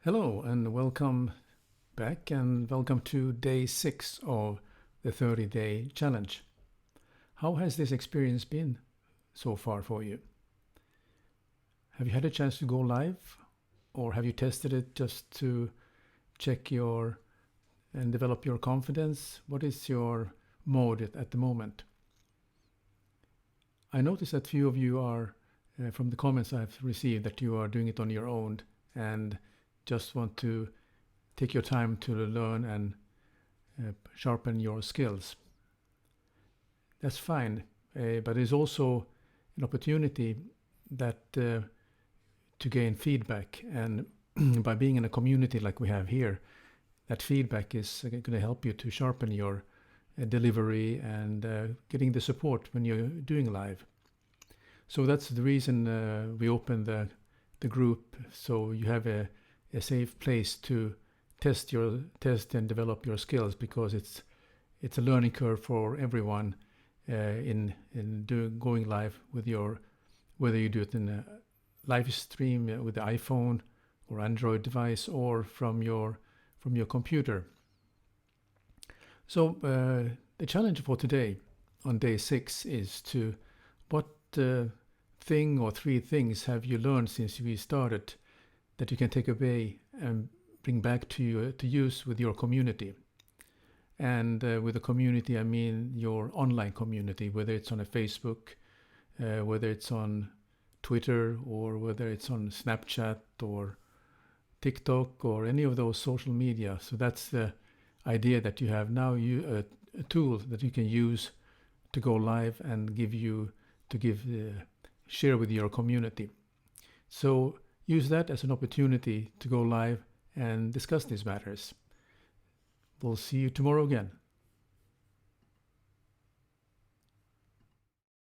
Hello and welcome back and welcome to day 6 of the 30-day challenge. How has this experience been so far for you? Have you had a chance to go live, or have you tested it just to check and develop your confidence? What is your mode at the moment? I noticed that few of you are, from the comments I've received, that you are doing it on your own and just want to take your time to learn and sharpen your skills. That's fine, but it's also an opportunity that to gain feedback, and by being in a community like we have here, that feedback is going to help you to sharpen your delivery and getting the support when you're doing live. So that's the reason we opened the group, so you have a safe place to test and develop your skills, because it's a learning curve for everyone in going live with whether you do it in a live stream with the iPhone or Android device or from your computer. So the challenge for today on day 6 is to what thing or 3 things have you learned since we started that you can take away and bring back to use with your community. And with the community, I mean your online community, whether it's on a Facebook, whether it's on Twitter, or whether it's on Snapchat or TikTok or any of those social media. So that's the idea, that you have now a tool that you can use to go live and share with your community. So use that as an opportunity to go live and discuss these matters. We'll see you tomorrow again.